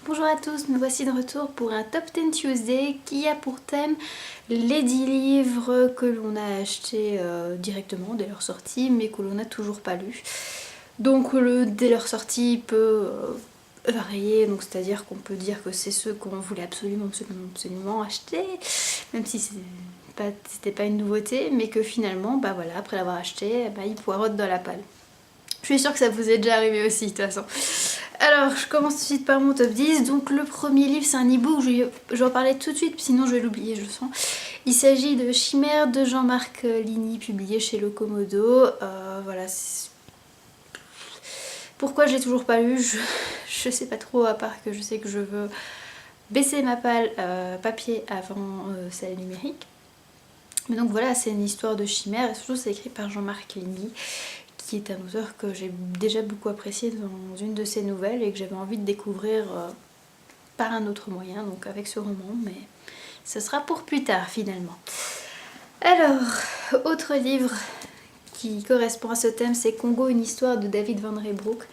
Bonjour à tous, me voici de retour pour un Top 10 Tuesday qui a pour thème les 10 livres que l'on a achetés directement dès leur sortie mais que l'on n'a toujours pas lus. Donc dès leur sortie peut varier, donc c'est-à-dire qu'on peut dire que c'est ceux qu'on voulait absolument acheter, même si c'était pas une nouveauté, mais que finalement, bah voilà, après l'avoir acheté, bah, ils poireautent dans la palle. Je suis sûre que ça vous est déjà arrivé aussi de toute façon. Alors, je commence tout de suite par mon top 10. Donc, le premier livre, c'est un e-book. Je vais en parler tout de suite, sinon je vais l'oublier, je le sens. Il s'agit de Chimère de Jean-Marc Ligny, publié chez Locomodo. Voilà. Pourquoi je l'ai toujours pas lu, je sais pas trop, à part que je sais que je veux baisser ma palle papier avant celle numérique. Mais donc voilà, c'est une histoire de chimère et surtout c'est écrit par Jean-Marc Ligny, qui est un auteur que j'ai déjà beaucoup apprécié dans une de ses nouvelles et que j'avais envie de découvrir par un autre moyen, donc avec ce roman, mais ce sera pour plus tard finalement. Alors, autre livre qui correspond à ce thème, c'est Congo, une histoire de David Van Reybrouck,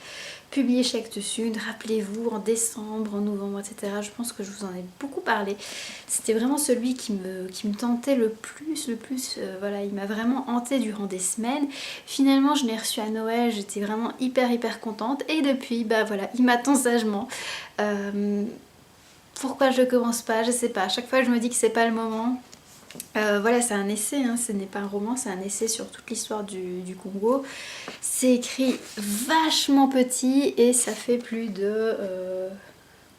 publié chez Actes Sud, rappelez-vous, en décembre, en novembre, etc. Je pense que je vous en ai beaucoup parlé. C'était vraiment celui qui me tentait le plus, voilà, il m'a vraiment hanté durant des semaines. Finalement, je l'ai reçu à Noël, j'étais vraiment hyper contente, et depuis, bah voilà, il m'attend sagement. Pourquoi je commence pas, je sais pas, à chaque fois je me dis que c'est pas le moment. Voilà, c'est un essai, hein, ce n'est pas un roman, c'est un essai sur toute l'histoire du Congo. C'est écrit vachement petit et ça fait plus de...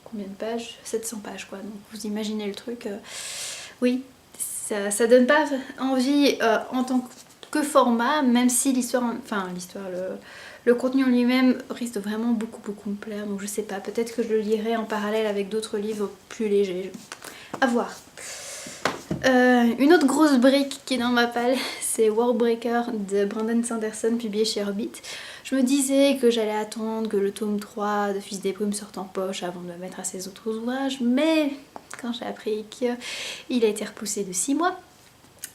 combien de pages? 700 pages quoi, donc vous imaginez le truc. Oui, ça donne pas envie en tant que format, même si le contenu en lui-même risque de vraiment beaucoup me plaire, donc je sais pas, peut-être que je le lirai en parallèle avec d'autres livres plus légers. À voir. Une autre grosse brique qui est dans ma palle, c'est Warbreaker de Brandon Sanderson, publié chez Orbit. Je me disais que j'allais attendre que le tome 3 de Fils des Brumes sorte en poche avant de me mettre à ses autres ouvrages, mais quand j'ai appris qu'il a été repoussé de 6 mois,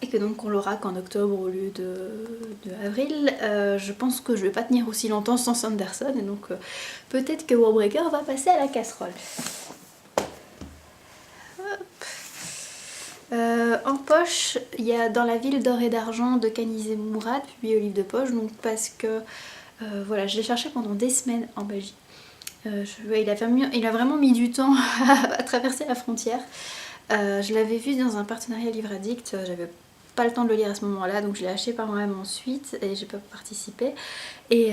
et que donc on l'aura qu'en octobre au lieu de avril, je pense que je vais pas tenir aussi longtemps sans Sanderson, et donc peut-être que Warbreaker va passer à la casserole. En poche, il y a Dans la ville d'or et d'argent de Kanizé Mourad, publié au livre de poche, donc parce que voilà, je l'ai cherché pendant des semaines en Belgique. Il a vraiment mis du temps à traverser la frontière. Je l'avais vu dans un partenariat Livre Addict, j'avais pas le temps de le lire à ce moment-là, donc je l'ai acheté par moi-même ensuite et j'ai pas participé. Et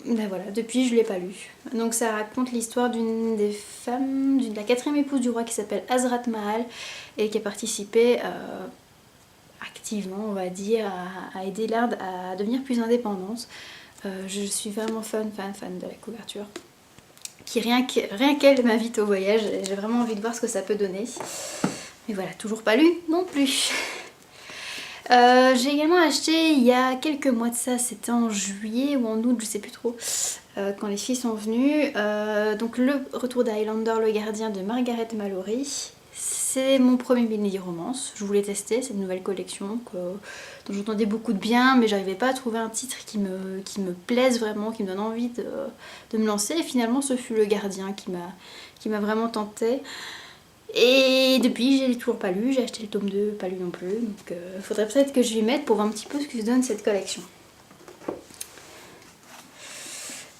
ben voilà, depuis je l'ai pas lu. Donc ça raconte l'histoire d'une des femmes, de la 4e épouse du roi qui s'appelle Azrat Mahal et qui a participé activement, on va dire, à aider l'Inde à devenir plus indépendante. Je suis vraiment fan de la couverture, qui rien qu'elle m'invite au voyage, et j'ai vraiment envie de voir ce que ça peut donner. Mais voilà, toujours pas lu non plus. J'ai également acheté il y a quelques mois de ça, c'était en juillet ou en août, je sais plus trop, quand les filles sont venues. Donc Le Retour d'Highlander, le gardien de Margaret Mallory. C'est mon premier mini-romance, je voulais tester cette nouvelle collection dont j'entendais beaucoup de bien, mais j'arrivais pas à trouver un titre qui me plaise vraiment, qui me donne envie de me lancer. Et finalement ce fut Le Gardien qui m'a vraiment tentée. Et depuis, je l'ai toujours pas lu, j'ai acheté le tome 2, pas lu non plus, donc faudrait peut-être que je lui mette pour voir un petit peu ce que donne cette collection.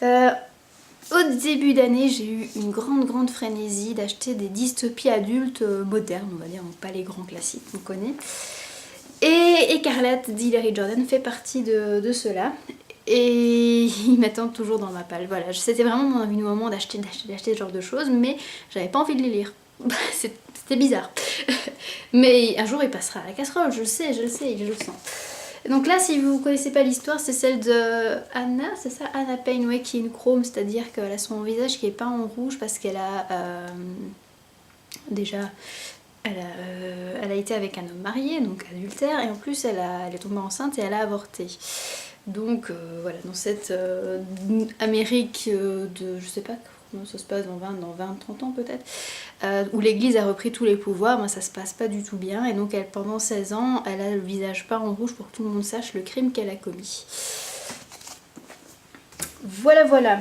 Au début d'année, j'ai eu une grande frénésie d'acheter des dystopies adultes modernes, on va dire, pas les grands classiques qu'on connaît. Et Écarlate d'Hilary Jordan fait partie de ceux-là. Et ils m'attendent toujours dans ma palle. Voilà, c'était vraiment mon envie du moment d'acheter ce genre de choses, mais j'avais pas envie de les lire. C'était bizarre. Mais un jour il passera à la casserole, je le sais, je le sens. Donc là, si vous connaissez pas l'histoire, c'est celle de Anna, c'est ça, Anna Payne, qui est une chrome, c'est-à-dire qu'elle a son visage qui est peint en rouge parce qu'elle a déjà... Elle a été avec un homme marié, donc adultère, et en plus elle est tombée enceinte et elle a avorté. Donc voilà, dans cette Amérique de, je sais pas comment ça se passe dans 20-30 ans peut-être, où l'église a repris tous les pouvoirs, ben, ça se passe pas du tout bien, et donc elle, pendant 16 ans, elle a le visage peint en rouge pour que tout le monde sache le crime qu'elle a commis. Voilà.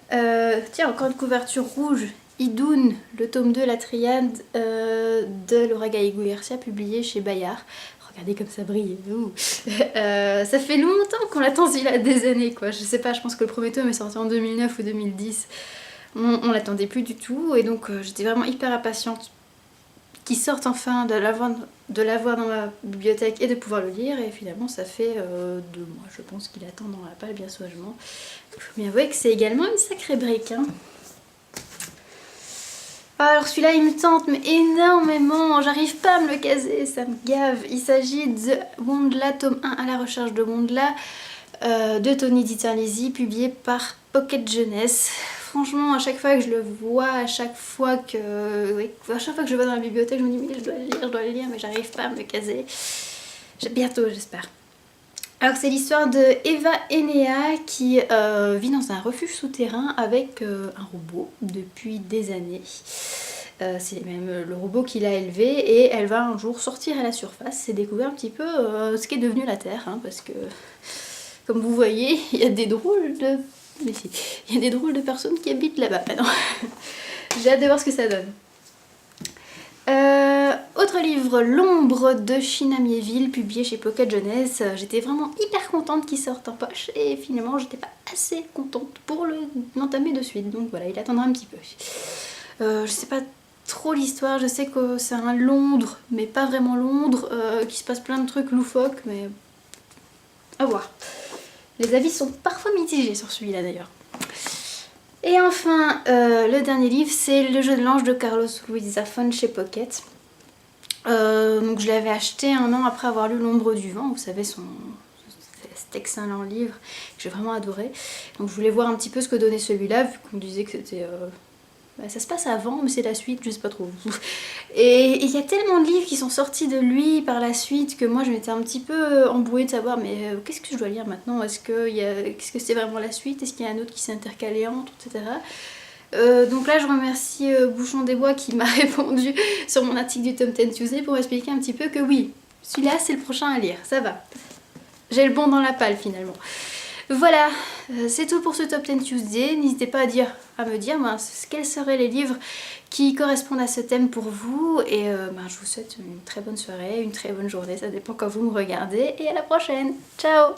Tiens, encore une couverture rouge. Idun, le tome 2, la triade de Laura Gallego Garcia, publié chez Bayard. Regardez comme ça brille. Ça fait longtemps qu'on l'attend, celui-là, des années quoi. Je sais pas, je pense que le premier tome est sorti en 2009 ou 2010. On l'attendait plus du tout et donc j'étais vraiment hyper impatiente qu'il sorte enfin, de l'avoir dans ma bibliothèque et de pouvoir le lire. Et finalement ça fait 2 mois je pense qu'il attend dans la palle bien saugement. Il faut bien avouer que c'est également une sacrée brique hein. Alors celui-là il me tente mais énormément, j'arrive pas à me le caser, ça me gave. Il s'agit de Wondla, tome 1 à la recherche de Wondla, de Tony DiTerlizzi, publié par Pocket Jeunesse. Franchement à chaque fois que je le vois, à chaque fois que je le vois dans la bibliothèque je me dis mais je dois le lire mais j'arrive pas à me le caser. Bientôt j'espère. Alors c'est l'histoire de Eva Enea qui vit dans un refuge souterrain avec un robot depuis des années. C'est même le robot qui l'a élevée et elle va un jour sortir à la surface et découvrir un petit peu ce qu'est devenu la Terre hein, parce que comme vous voyez il y a des drôles de... il y a des drôles de personnes qui habitent là-bas maintenant. J'ai hâte de voir ce que ça donne. Autre livre, L'ombre de China Miéville, publié chez Pocket Jeunesse. J'étais vraiment hyper contente qu'il sorte en poche et finalement j'étais pas assez contente pour l'entamer de suite. Donc voilà, il attendra un petit peu. Je sais pas trop l'histoire, je sais que c'est un Londres, mais pas vraiment Londres, qu'il se passe plein de trucs loufoques, mais à voir. Les avis sont parfois mitigés sur celui-là d'ailleurs. Et enfin, le dernier livre, c'est Le jeu de l'ange de Carlos Ruiz Zafón chez Pocket. Donc je l'avais acheté 1 an après avoir lu L'ombre du vent, vous savez cet excellent livre que j'ai vraiment adoré. Donc je voulais voir un petit peu ce que donnait celui-là, vu qu'on me disait que c'était... ça se passe avant, mais c'est la suite, je sais pas trop. Et il y a tellement de livres qui sont sortis de lui par la suite que moi je m'étais un petit peu embrouillée de savoir mais qu'est-ce que je dois lire maintenant? Est-ce que c'est vraiment la suite? Est-ce qu'il y a un autre qui s'est intercalé entre, etc. Donc là je remercie Bouchon des Bois qui m'a répondu sur mon article du Top 10 Tuesday pour expliquer un petit peu que oui, celui-là c'est le prochain à lire, ça va. J'ai le bon dans la palle finalement. Voilà, c'est tout pour ce Top 10 Tuesday. N'hésitez pas à me dire quels seraient les livres qui correspondent à ce thème pour vous. Et je vous souhaite une très bonne soirée, une très bonne journée, ça dépend quand vous me regardez. Et à la prochaine, ciao!